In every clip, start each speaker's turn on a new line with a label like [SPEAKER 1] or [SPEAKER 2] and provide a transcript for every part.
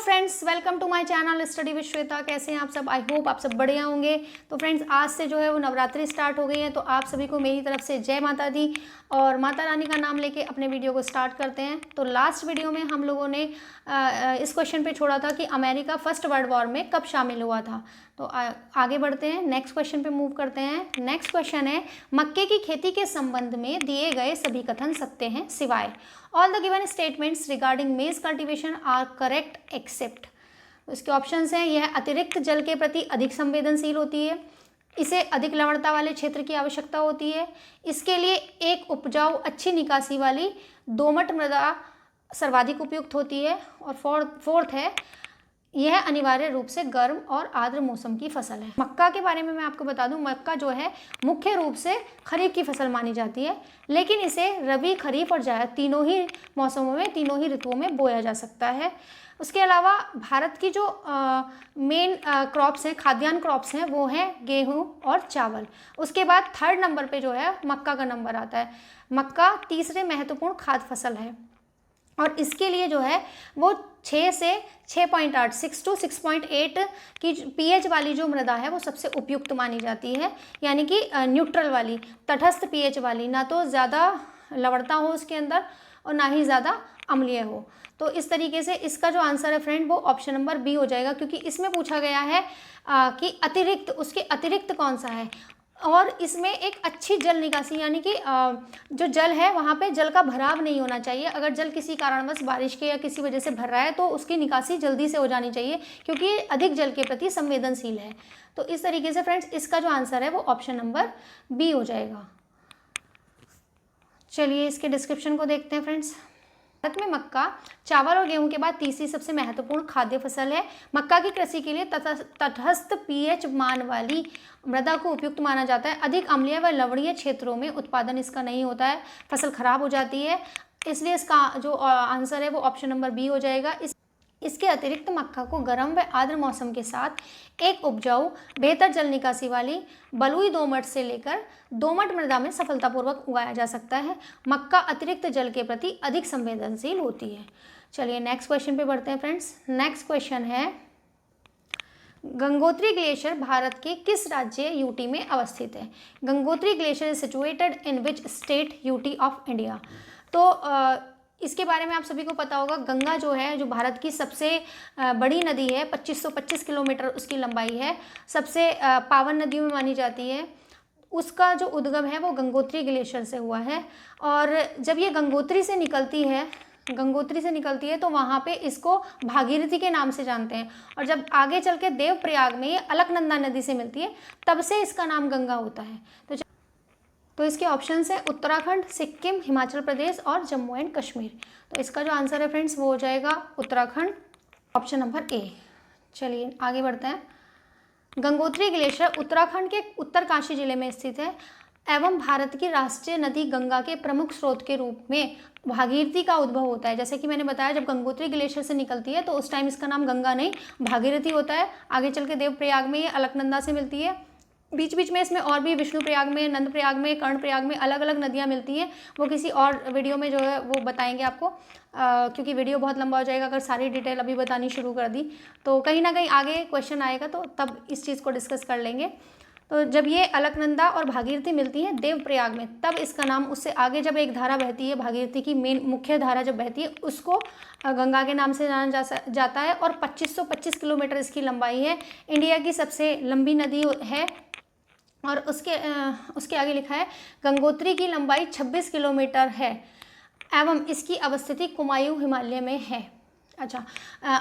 [SPEAKER 1] Friends, welcome to my channel study with Shweta. कैसे हैं आप सब? आई होप आप सब बढ़िया होंगे। तो फ्रेंड्स, आज से जो है वो नवरात्रि स्टार्ट हो गई है, तो आप सभी को मेरी तरफ से जय माता दी और माता रानी का नाम लेके अपने वीडियो को स्टार्ट करते हैं। तो लास्ट वीडियो में हम लोगों ने इस क्वेश्चन पे छोड़ा था कि अमेरिका फर्स्ट वर्ल्ड वॉर में कब शामिल हुआ था। तो आगे बढ़ते हैं, नेक्स्ट क्वेश्चन पे मूव करते हैं। नेक्स्ट क्वेश्चन है, मक्के की खेती के संबंध में दिए गए सभी कथन सत्य हैं सिवाय। All the given statements regarding मेज कल्टीवेशन आर करेक्ट एक्सेप्ट। इसके ऑप्शंस हैं, यह अतिरिक्त जल के प्रति अधिक संवेदनशील होती है, इसे अधिक लवणता वाले क्षेत्र की आवश्यकता होती है, इसके लिए एक उपजाऊ अच्छी निकासी वाली दोमट मृदा सर्वाधिक उपयुक्त होती है, और फोर्थ है, यह अनिवार्य रूप से गर्म और आर्द्र मौसम की फसल है। मक्का के बारे में मैं आपको बता दूं, मक्का जो है मुख्य रूप से खरीफ की फसल मानी जाती है, लेकिन इसे रबी, खरीफ और जायद तीनों ही मौसमों में, तीनों ही ऋतुओं में बोया जा सकता है। उसके अलावा भारत की जो मेन क्रॉप्स हैं, खाद्यान्न क्रॉप्स हैं, वो हैं गेहूँ और चावल। उसके बाद थर्ड नंबर पे जो है मक्का का नंबर आता है। मक्का तीसरे महत्वपूर्ण खाद्य फसल है और इसके लिए जो है वो 6 से 6.8 6 to 6.8 की पीएच वाली जो मृदा है वो सबसे उपयुक्त मानी जाती है, यानी कि न्यूट्रल वाली, तटस्थ पीएच वाली, ना तो ज़्यादा लवणता हो उसके अंदर और ना ही ज़्यादा अम्लीय हो। तो इस तरीके से इसका जो आंसर है फ्रेंड वो ऑप्शन नंबर बी हो जाएगा, क्योंकि इसमें पूछा गया है कि अतिरिक्त, उसके अतिरिक्त कौन सा है, और इसमें एक अच्छी जल निकासी, यानी कि जो जल है वहाँ पे जल का भराव नहीं होना चाहिए। अगर जल किसी कारणवश बारिश के या किसी वजह से भर रहा है तो उसकी निकासी जल्दी से हो जानी चाहिए, क्योंकि ये अधिक जल के प्रति संवेदनशील है। तो इस तरीके से फ्रेंड्स इसका जो आंसर है वो ऑप्शन नंबर बी हो जाएगा। चलिए इसके डिस्क्रिप्शन को देखते हैं फ्रेंड्स। भारत में मक्का, चावल और गेहूं के बाद तीसरी सबसे महत्वपूर्ण खाद्य फसल है। मक्का की कृषि के लिए तटस्थ पीएच मान वाली मृदा को उपयुक्त माना जाता है। अधिक अम्लीय व लवणीय क्षेत्रों में उत्पादन इसका नहीं होता है, फसल खराब हो जाती है, इसलिए इसका जो आंसर है वो ऑप्शन नंबर बी हो जाएगा। इसके अतिरिक्त मक्का को गर्म व आर्द्र मौसम के साथ एक उपजाऊ, बेहतर जल निकासी वाली बलुई दोमट से लेकर दोमट मृदा में सफलतापूर्वक उगाया जा सकता है। मक्का अतिरिक्त जल के प्रति अधिक संवेदनशील होती है। चलिए नेक्स्ट क्वेश्चन पे बढ़ते हैं फ्रेंड्स। नेक्स्ट क्वेश्चन है, गंगोत्री ग्लेशियर भारत के किस राज्य यूटी में अवस्थित है? Gangotri glacier is situated in which state UT of India? तो इसके बारे में आप सभी को पता होगा, गंगा जो है, जो भारत की सबसे बड़ी नदी है, 2525 किलोमीटर उसकी लंबाई है, सबसे पावन नदियों में मानी जाती है। उसका जो उद्गम है वो गंगोत्री ग्लेशियर से हुआ है, और जब ये गंगोत्री से निकलती है तो वहाँ पे इसको भागीरथी के नाम से जानते हैं, और जब आगे चल के देवप्रयाग में ये अलकनंदा नदी से मिलती है तब से इसका नाम गंगा होता है। तो इसके ऑप्शन है उत्तराखंड, सिक्किम, हिमाचल प्रदेश और जम्मू एंड कश्मीर। तो इसका जो आंसर है फ्रेंड्स वो हो जाएगा उत्तराखंड, ऑप्शन नंबर ए। चलिए आगे बढ़ते हैं। गंगोत्री ग्लेशियर उत्तराखंड के उत्तरकाशी जिले में स्थित है एवं भारत की राष्ट्रीय नदी गंगा के प्रमुख स्रोत के रूप में भागीरथी का उद्भव होता है। जैसे कि मैंने बताया, जब गंगोत्री ग्लेशियर से निकलती है तो उस टाइम इसका नाम गंगा नहीं भागीरथी होता है। आगे चल के देवप्रयाग में ये अलकनंदा से मिलती है, बीच बीच में इसमें और भी विष्णुप्रयाग में, नंदप्रयाग में, कर्णप्रयाग में अलग अलग नदियाँ मिलती हैं। वो किसी और वीडियो में जो है वो बताएंगे आपको, क्योंकि वीडियो बहुत लंबा हो जाएगा अगर सारी डिटेल अभी बतानी शुरू कर दी तो। कहीं ना कहीं आगे क्वेश्चन आएगा तो तब इस चीज़ को डिस्कस कर लेंगे। तो जब ये अलकनंदा और भागीरथी मिलती है देवप्रयाग में, तब इसका नाम, उससे आगे जब एक धारा बहती है, भागीरथी की मेन मुख्य धारा जब बहती है, उसको गंगा के नाम से जाना जाता है, और 2525 किलोमीटर इसकी लंबाई है। इंडिया की सबसे लंबी नदी है, और उसके आगे लिखा है गंगोत्री की लंबाई 26 किलोमीटर है एवं इसकी अवस्थिति कुमायूं हिमालय में है। अच्छा,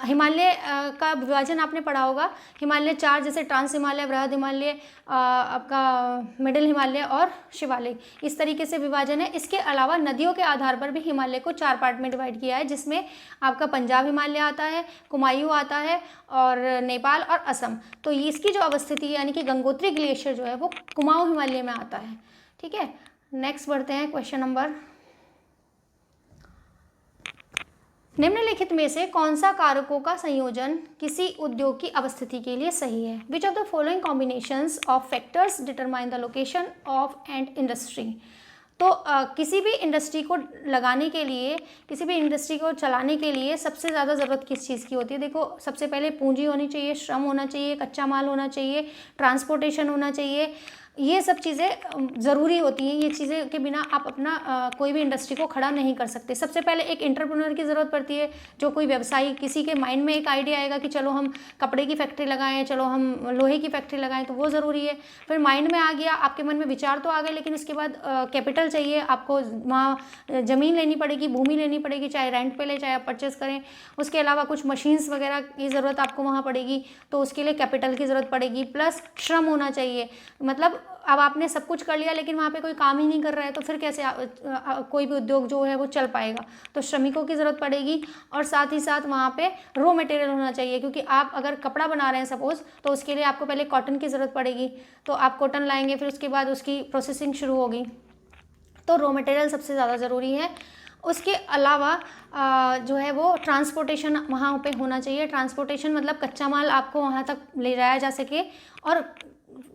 [SPEAKER 1] हिमालय का विभाजन आपने पढ़ा होगा, हिमालय 4, जैसे ट्रांस हिमालय, वृहद हिमालय, आपका मिडिल हिमालय और शिवालिक, इस तरीके से विभाजन है। इसके अलावा नदियों के आधार पर भी हिमालय को 4 पार्ट में डिवाइड किया है, जिसमें आपका पंजाब हिमालय आता है, कुमायूं आता है, और नेपाल और असम। तो इसकी जो अवस्थिति है, यानी कि गंगोत्री ग्लेशियर जो है वो कुमाऊं हिमालय में आता है। ठीक है, नेक्स्ट बढ़ते हैं क्वेश्चन नंबर। निम्नलिखित में से कौन सा कारकों का संयोजन किसी उद्योग की अवस्थिति के लिए सही है? विच of the following combinations of factors determine the location of and industry? तो किसी भी इंडस्ट्री को लगाने के लिए, किसी भी इंडस्ट्री को चलाने के लिए सबसे ज़्यादा ज़रूरत किस चीज़ की होती है? देखो, सबसे पहले पूंजी होनी चाहिए, श्रम होना चाहिए, कच्चा माल होना चाहिए, ट्रांसपोर्टेशन होना चाहिए। ये सब चीज़ें ज़रूरी होती हैं। ये चीज़ें के बिना आप अपना कोई भी इंडस्ट्री को खड़ा नहीं कर सकते। सबसे पहले एक एंटरप्रेन्योर की ज़रूरत पड़ती है, जो कोई व्यवसायी, किसी के माइंड में एक आइडिया आएगा कि चलो हम कपड़े की फैक्ट्री लगाएं, चलो हम लोहे की फैक्ट्री लगाएं, तो वो ज़रूरी है। फिर माइंड में आ गया, आपके मन में विचार तो आ गए, लेकिन उसके बाद कैपिटल चाहिए आपको, वहाँ ज़मीन लेनी पड़ेगी, भूमि लेनी पड़ेगी, चाहे रेंट पे ले, चाहे आप परचेज़ करें। उसके अलावा कुछ मशीन्स वगैरह की ज़रूरत आपको वहाँ पड़ेगी, तो उसके लिए कैपिटल की ज़रूरत पड़ेगी, प्लस श्रम होना चाहिए। मतलब अब आपने सब कुछ कर लिया लेकिन वहाँ पे कोई काम ही नहीं कर रहा है, तो फिर कैसे कोई भी उद्योग जो है वो चल पाएगा? तो श्रमिकों की ज़रूरत पड़ेगी, और साथ ही साथ वहाँ पे रॉ मटेरियल होना चाहिए, क्योंकि आप अगर कपड़ा बना रहे हैं सपोज़, तो उसके लिए आपको पहले कॉटन की ज़रूरत पड़ेगी, तो आप कॉटन लाएंगे, फिर उसके बाद उसकी प्रोसेसिंग शुरू होगी। तो रॉ मटेरियल सबसे ज़्यादा ज़रूरी है। उसके अलावा जो है वो ट्रांसपोर्टेशन वहाँ पे होना चाहिए। ट्रांसपोर्टेशन मतलब कच्चा माल आपको वहाँ तक ले जाया जा सके, और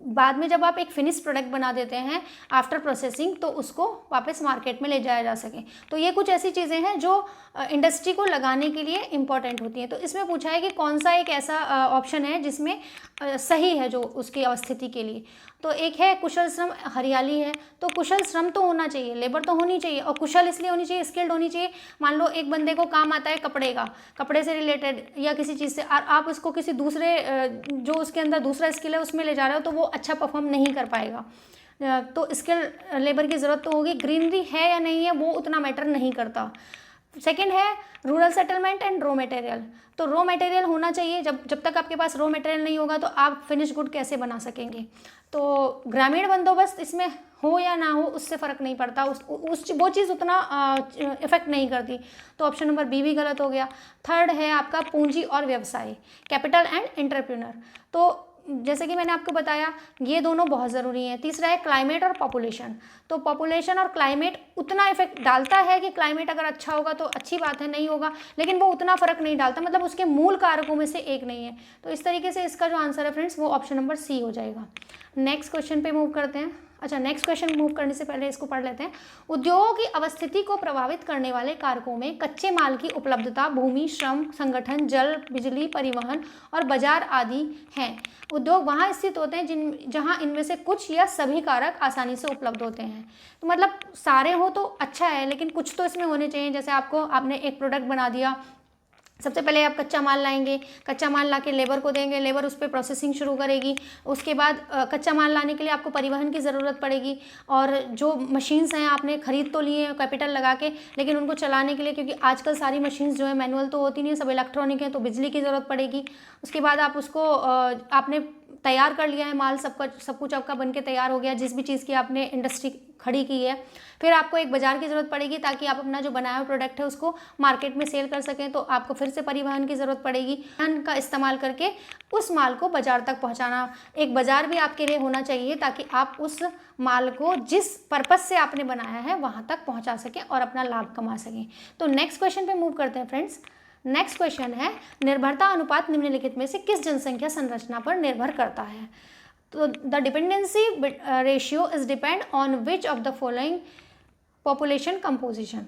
[SPEAKER 1] बाद में जब आप एक फिनिश प्रोडक्ट बना देते हैं आफ्टर प्रोसेसिंग, तो उसको वापस मार्केट में ले जाया जा सके। तो ये कुछ ऐसी चीज़ें हैं जो इंडस्ट्री को लगाने के लिए इम्पॉर्टेंट होती हैं। तो इसमें पूछा है कि कौन सा एक ऐसा ऑप्शन है जिसमें सही है जो उसकी अवस्थिति के लिए। तो एक है कुशल श्रम, हरियाली है। तो कुशल श्रम तो होना चाहिए, लेबर तो होनी चाहिए, और कुशल इसलिए होनी चाहिए, स्किल्ड होनी चाहिए। मान लो एक बंदे को काम आता है कपड़े का, कपड़े से रिलेटेड या किसी चीज़ से, और आप उसको किसी दूसरे जो उसके अंदर दूसरा स्किल है उसमें ले जा रहे हो, तो वो अच्छा परफॉर्म नहीं कर पाएगा। तो स्किल लेबर की ज़रूरत तो होगी। ग्रीनरी है या नहीं है वो उतना मैटर नहीं करता। सेकेंड है rural settlement and raw material. तो रॉ मटेरियल होना चाहिए। जब तक आपके पास रॉ मटेरियल नहीं होगा तो आप फिनिश गुड कैसे बना सकेंगे? तो ग्रामीण बंदोबस्त इसमें हो या ना हो उससे फ़र्क नहीं पड़ता, वो चीज़ उतना इफेक्ट नहीं करती। तो ऑप्शन नंबर बी भी गलत हो गया। थर्ड है आपका पूंजी और व्यवसाय, कैपिटल एंड एंटरप्रेन्योर। तो जैसे कि मैंने आपको बताया ये दोनों बहुत ज़रूरी हैं। तीसरा है क्लाइमेट और पॉपुलेशन। तो पॉपुलेशन और क्लाइमेट उतना इफेक्ट डालता है कि क्लाइमेट अगर अच्छा होगा तो अच्छी बात है, नहीं होगा लेकिन वो उतना फ़र्क नहीं डालता, मतलब उसके मूल कारकों में से एक नहीं है। तो इस तरीके से इसका जो आंसर है फ्रेंड्स वो ऑप्शन नंबर सी हो जाएगा। नेक्स्ट क्वेश्चन पे मूव करते हैं। अच्छा, नेक्स्ट क्वेश्चन मूव करने से पहले इसको पढ़ लेते हैं। उद्योगों की अवस्थिति को प्रभावित करने वाले कारकों में कच्चे माल की उपलब्धता, भूमि, श्रम, संगठन, जल, बिजली, परिवहन और बाजार आदि हैं। उद्योग वहाँ स्थित होते हैं जहाँ इनमें से कुछ या सभी कारक आसानी से उपलब्ध होते हैं। तो मतलब सारे हो तो अच्छा है, लेकिन कुछ तो इसमें होने चाहिए। जैसे आपने एक प्रोडक्ट बना दिया, सबसे पहले आप कच्चा माल लाएंगे, कच्चा माल लाके लेबर को देंगे, लेबर उस पर प्रोसेसिंग शुरू करेगी। उसके बाद कच्चा माल लाने के लिए आपको परिवहन की ज़रूरत पड़ेगी, और जो मशीन्स हैं आपने खरीद तो लिए कैपिटल लगा के, लेकिन उनको चलाने के लिए, क्योंकि आजकल सारी मशीन्स जो है मैनुअल तो होती नहीं है, सब इलेक्ट्रॉनिक है, तो बिजली की ज़रूरत पड़ेगी। उसके बाद आप उसको आपने तैयार कर लिया है माल, सब कुछ आपका बन के तैयार हो गया, जिस भी चीज़ की आपने इंडस्ट्री खड़ी की है। फिर आपको एक बाजार की ज़रूरत पड़ेगी ताकि आप अपना जो बनाया हुआ प्रोडक्ट है उसको मार्केट में सेल कर सकें। तो आपको फिर से परिवहन की ज़रूरत पड़ेगी, परिवहन का इस्तेमाल करके उस माल को बाजार तक पहुंचाना। एक बाजार भी आपके लिए होना चाहिए ताकि आप उस माल को जिस पर्पज़ से आपने बनाया है वहाँ तक पहुँचा सकें और अपना लाभ कमा सकें। तो नेक्स्ट क्वेश्चन पर मूव करते हैं फ्रेंड्स। नेक्स्ट क्वेश्चन है, निर्भरता अनुपात निम्नलिखित में से किस जनसंख्या संरचना पर निर्भर करता है? तो the dependency ratio is depend on which of the following population composition.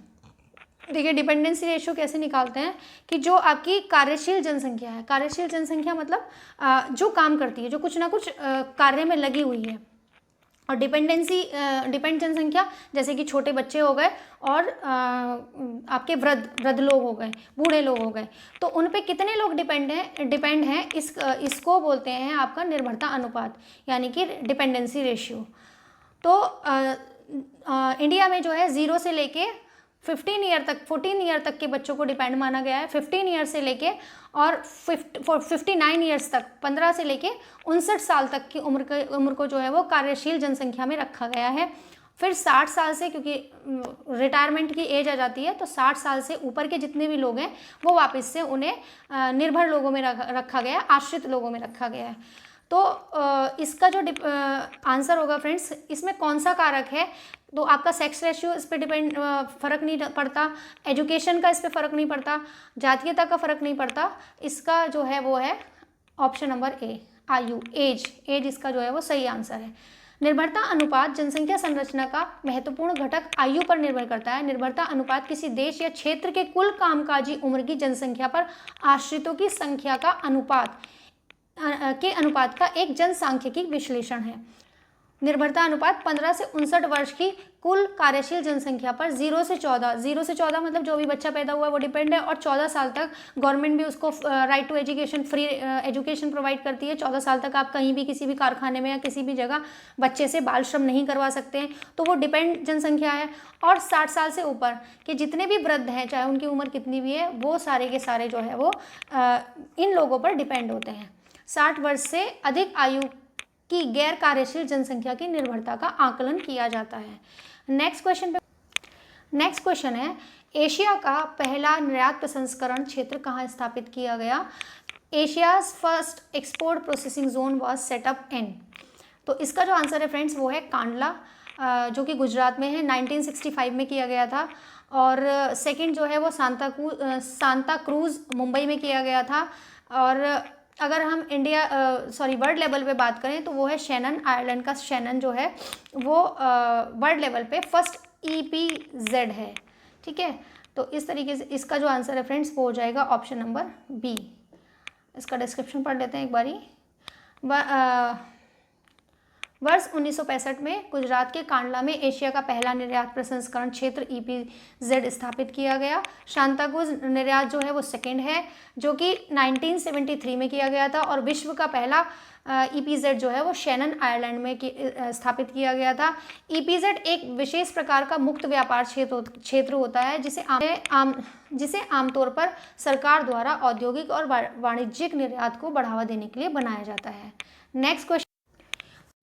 [SPEAKER 1] देखिए डिपेंडेंसी रेशियो कैसे निकालते हैं कि जो आपकी कार्यशील जनसंख्या है, कार्यशील जनसंख्या मतलब जो काम करती है, जो कुछ ना कुछ कार्य में लगी हुई है, और डिपेंड जनसंख्या जैसे कि छोटे बच्चे हो गए और आपके वृद्ध लोग हो गए, बूढ़े लोग हो गए, तो उन पे कितने लोग डिपेंड हैं इसको बोलते हैं आपका निर्भरता अनुपात, यानी कि डिपेंडेंसी रेशियो। तो इंडिया में जो है 0 से लेके 14 ईयर तक के बच्चों को डिपेंड माना गया है। 15 ईयर से लेके और 59 ईयर्स तक, 15 से लेके 59 साल तक की उम्र को जो है वो कार्यशील जनसंख्या में रखा गया है। फिर 60 साल से, क्योंकि रिटायरमेंट की एज आ जाती है, तो 60 साल से ऊपर के जितने भी लोग हैं वो वापस से उन्हें निर्भर लोगों में रखा गया है, आश्रित लोगों में रखा गया है। तो इसका जो आंसर होगा फ्रेंड्स, इसमें कौन सा कारक है? तो आपका सेक्स रेशियो इस पर फ़र्क नहीं पड़ता, एजुकेशन का इस पर फ़र्क नहीं पड़ता, जातीयता का फ़र्क नहीं पड़ता। इसका जो है वो है ऑप्शन नंबर ए, आयु, एज इसका जो है वो सही आंसर है। निर्भरता अनुपात जनसंख्या संरचना का महत्वपूर्ण घटक आयु पर निर्भर करता है। निर्भरता अनुपात किसी देश या क्षेत्र के कुल कामकाजी उम्र की जनसंख्या पर आश्रितों की संख्या का अनुपात का एक जनसांख्यिकी विश्लेषण है। निर्भरता अनुपात 15 से 59 वर्ष की कुल कार्यशील जनसंख्या पर 0 से 14 मतलब जो भी बच्चा पैदा हुआ है वो डिपेंड है, और 14 साल तक गवर्नमेंट भी उसको right to education, free education provide करती है। 14 साल तक आप कहीं भी किसी भी कारखाने में या किसी भी जगह बच्चे से बाल श्रम नहीं करवा सकते हैं, तो वो डिपेंड जनसंख्या है। और 60 साल से ऊपर के जितने भी वृद्ध हैं, चाहे उनकी उम्र कितनी भी है, वो सारे के सारे जो है वो इन लोगों पर डिपेंड होते हैं। 60 वर्ष से अधिक आयु की गैर कार्यशील जनसंख्या की निर्भरता का आकलन किया जाता है। नेक्स्ट क्वेश्चन है, एशिया का पहला निर्यात प्रसंस्करण क्षेत्र कहाँ स्थापित किया गया? Asia's first export processing zone was set up in. तो इसका जो आंसर है फ्रेंड्स वो है कांडला, जो कि गुजरात में है, 1965 में किया गया था। और सेकंड जो है वो सांता क्रूज मुंबई में किया गया था। और अगर हम वर्ल्ड लेवल पे बात करें तो वो है शैनन, आयरलैंड का शैनन जो है वो वर्ल्ड लेवल पे फर्स्ट EPZ है। ठीक है, तो इस तरीके से इसका जो आंसर है फ्रेंड्स वो हो जाएगा ऑप्शन नंबर बी। इसका डिस्क्रिप्शन पढ़ लेते हैं एक बारी। वर्ष 1965 में गुजरात के कांडला में एशिया का पहला निर्यात प्रसंस्करण क्षेत्र EPZ स्थापित किया गया। शांताक्रूज निर्यात जो है वो सेकंड है, जो कि 1973 में किया गया था। और विश्व का पहला EPZ जो है वो शैनन, आयरलैंड में स्थापित किया गया था। EPZ एक विशेष प्रकार का मुक्त व्यापार क्षेत्र होता है, जिसे आमतौर पर सरकार द्वारा औद्योगिक और वाणिज्यिक निर्यात को बढ़ावा देने के लिए बनाया जाता है।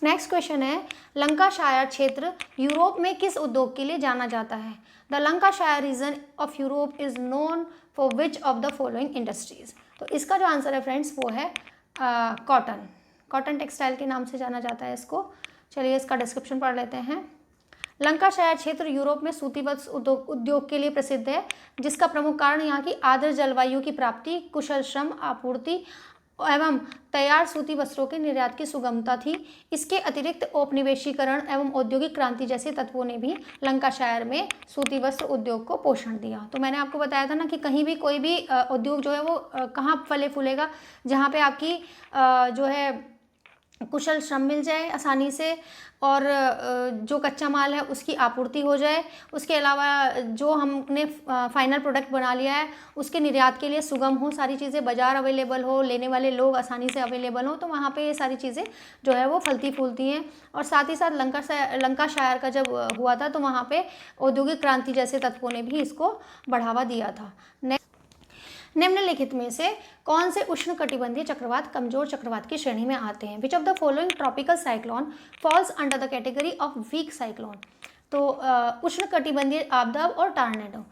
[SPEAKER 1] नेक्स्ट क्वेश्चन है, लंकाशायर क्षेत्र यूरोप में किस उद्योग के लिए जाना जाता है? The Lancashire region of Europe is known for which of the following industries. तो इसका जो आंसर है फ्रेंड्स वो है कॉटन टेक्सटाइल के नाम से जाना जाता है इसको। चलिए इसका डिस्क्रिप्शन पढ़ लेते हैं। लंकाशायर क्षेत्र यूरोप में सूती वस्त्र उद्योग के लिए प्रसिद्ध है, जिसका प्रमुख कारण यहाँ की आर्द्र जलवायु की प्राप्ति, कुशल श्रम आपूर्ति एवं तैयार सूती वस्त्रों के निर्यात की सुगमता थी। इसके अतिरिक्त औपनिवेशीकरण एवं औद्योगिक क्रांति जैसे तत्वों ने भी लंकाशायर में सूती वस्त्र उद्योग को पोषण दिया। तो मैंने आपको बताया था ना कि कहीं भी कोई भी उद्योग जो है वो कहाँ फले फूलेगा, जहाँ पे आपकी जो है कुशल श्रम मिल जाए आसानी से, और जो कच्चा माल है उसकी आपूर्ति हो जाए। उसके अलावा जो हमने फाइनल प्रोडक्ट बना लिया है उसके निर्यात के लिए सुगम हो, सारी चीज़ें बाज़ार अवेलेबल हो, लेने वाले लोग आसानी से अवेलेबल हो, तो वहाँ पे ये सारी चीज़ें जो है वो फलती फूलती हैं। और साथ ही साथ लंकाशायर का जब हुआ था तो वहाँ पे औद्योगिक क्रांति जैसे तत्वों ने भी इसको बढ़ावा दिया था। निम्नलिखित में से कौन से उष्णकटिबंधीय चक्रवात कमजोर चक्रवात की श्रेणी में आते हैं? Which of the following tropical cyclone falls under the category of weak cyclone. तो उष्णकटिबंधीय आपदा और टॉर्नेडो।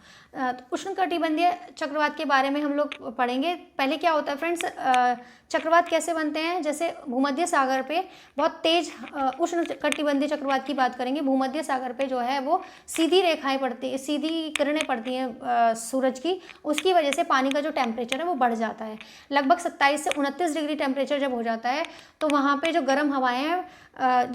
[SPEAKER 1] उष्णकटिबंधीय चक्रवात के बारे में हम लोग पढ़ेंगे। पहले क्या होता है फ्रेंड्स, चक्रवात कैसे बनते हैं? जैसे भूमध्य सागर पे बहुत तेज उष्णकटिबंधीय चक्रवात की बात करेंगे। भूमध्य सागर पे जो है वो सीधी किरणें पड़ती हैं सूरज की, उसकी वजह से पानी का जो टेम्परेचर है वो बढ़ जाता है। लगभग 27 से 29 डिग्री टेम्परेचर जब हो जाता है तो वहाँ पे जो गर्म हवाएं हैं,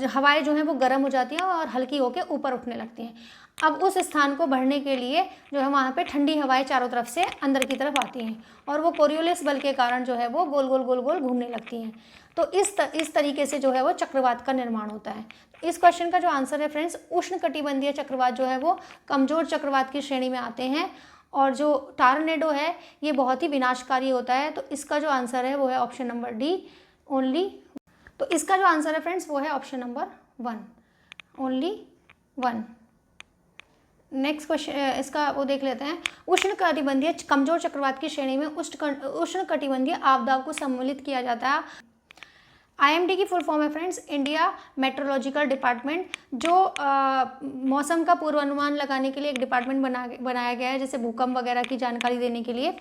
[SPEAKER 1] हवाएं जो हैं वो गर्म हो जाती हैं और हल्की होकर ऊपर उठने लगती हैं। अब उस स्थान को भरने के लिए जो है वहाँ पे ठंडी हवाएं चारों तरफ से अंदर की तरफ आती हैं और वो कोरियोलिस बल के कारण जो है वो गोल गोल घूमने लगती हैं। तो इस तरीके से जो है वो चक्रवात का निर्माण होता है। इस क्वेश्चन का जो आंसर है फ्रेंड्स, उष्णकटिबंधीय चक्रवात जो है वो कमजोर चक्रवात की श्रेणी में आते हैं, और जो टॉर्नेडो है ये बहुत ही विनाशकारी होता है। तो इसका जो आंसर है वो है ऑप्शन नंबर डी, ओनली। तो इसका जो आंसर है फ्रेंड्स वो है option number 1, only 1। Next question इसका वो देख लेते हैं। उष्णकटिबंधीय कमजोर चक्रवात की श्रेणी में उष्णकटिबंधीय आपदाओं को सम्मिलित किया जाता है। IMD की फुल फॉर्म है फ्रेंड्स, इंडिया मेट्रोलॉजिकल डिपार्टमेंट, जो मौसम का पूर्वानुमान लगाने के लिए एक डिपार्टमेंट बनाया गया है, जैसे भूकंप वगैरह की जानकारी देने के लिए।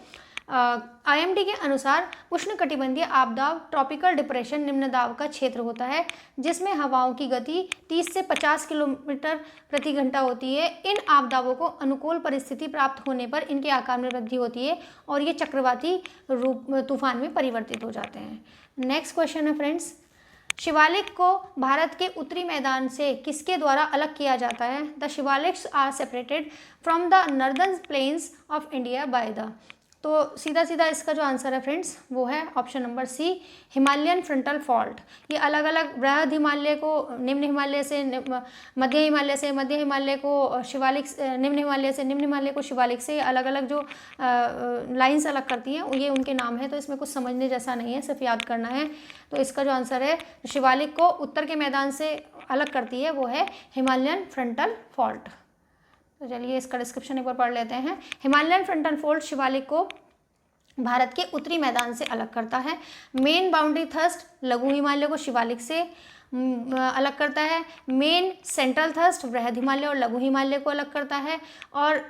[SPEAKER 1] IMD के अनुसार उष्णकटिबंधीय आपदा ट्रॉपिकल डिप्रेशन निम्न दाब का क्षेत्र होता है, जिसमें हवाओं की गति 30 से 50 किलोमीटर प्रति घंटा होती है। इन आपदाओं को अनुकूल परिस्थिति प्राप्त होने पर इनके आकार में वृद्धि होती है और ये चक्रवाती रूप तूफान में परिवर्तित हो जाते हैं। नेक्स्ट क्वेश्चन है फ्रेंड्स, शिवालिक को भारत के उत्तरी मैदान से किसके द्वारा अलग किया जाता है? The Shivaliks are separated from the northern plains of India by the, तो सीधा सीधा इसका जो आंसर है फ्रेंड्स वो है option number C, Himalayan frontal fault. ये अलग अलग बृहद हिमालय को निम्न हिमालय से, मध्य हिमालय से, मध्य हिमालय को शिवालिक, निम्न हिमालय से, निम्न हिमालय को शिवालिक से, अलग अलग जो लाइंस अलग करती हैं ये उनके नाम है। तो इसमें कुछ समझने जैसा नहीं है, सिर्फ याद करना है। तो इसका जो आंसर है शिवालिक को उत्तर के मैदान से अलग करती है वो है हिमालयन फ्रंटल फॉल्ट। तो चलिए इसका डिस्क्रिप्शन एक बार पढ़ लेते हैं। हिमालयन फ्रंटल फॉल्ट शिवालिक को भारत के उत्तरी मैदान से अलग करता है। मेन बाउंड्री थ्रस्ट लघु हिमालय को शिवालिक से अलग करता है। मेन सेंट्रल थ्रस्ट बृहद हिमालय और लघु हिमालय को अलग करता है। और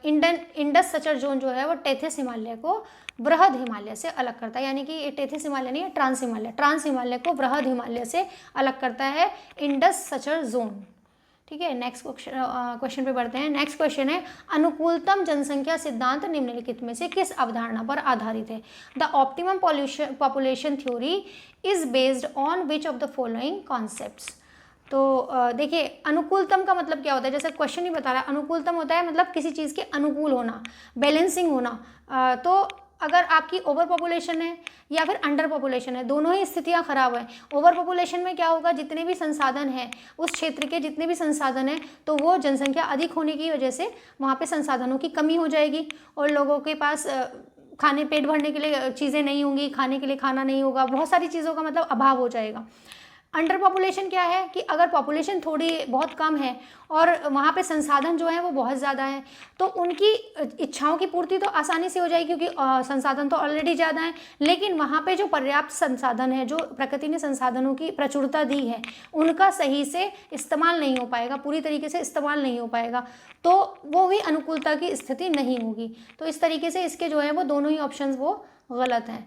[SPEAKER 1] इंडस सचर जोन जो है वो टेथिस हिमालय को बृहद हिमालय से अलग करता है, यानी कि ये टेथिस हिमालय नहीं है, ट्रांस हिमालय, ट्रांस हिमालय को बृहद हिमालय से अलग करता है इंडस सचर जोन। ठीक है, नेक्स्ट क्वेश्चन पे बढ़ते हैं। नेक्स्ट क्वेश्चन है, अनुकूलतम जनसंख्या सिद्धांत निम्नलिखित में से किस अवधारणा पर आधारित है? The optimum population theory is based on which of the following concepts. तो देखिए अनुकूलतम का मतलब क्या होता है, जैसे क्वेश्चन ही बता रहा है, अनुकूलतम होता है मतलब किसी चीज़ के अनुकूल होना, बैलेंसिंग होना। तो अगर आपकी ओवर पॉपुलेशन है या फिर अंडर पॉपुलेशन है, दोनों ही स्थितियां खराब हैं। ओवर पॉपुलेशन में क्या होगा, जितने भी संसाधन हैं उस क्षेत्र के, जितने भी संसाधन हैं, तो वो जनसंख्या अधिक होने की वजह से वहाँ पे संसाधनों की कमी हो जाएगी और लोगों के पास खाने, पेट भरने के लिए चीज़ें नहीं होंगी, खाने के लिए खाना नहीं होगा, बहुत सारी चीज़ों का मतलब अभाव हो जाएगा। अंडर पॉपुलेशन क्या है कि अगर पॉपुलेशन थोड़ी बहुत कम है और वहाँ पे संसाधन जो है वो बहुत ज़्यादा है, तो उनकी इच्छाओं की पूर्ति तो आसानी से हो जाएगी क्योंकि संसाधन तो ऑलरेडी ज़्यादा है। लेकिन वहाँ पे जो पर्याप्त संसाधन है, जो प्रकृति ने संसाधनों की प्रचुरता दी है, उनका सही से इस्तेमाल नहीं हो पाएगा, पूरी तरीके से इस्तेमाल नहीं हो पाएगा, तो वो भी अनुकूलता की स्थिति नहीं होगी। तो इस तरीके से इसके जो है वो दोनों ही ऑप्शन वो गलत हैं।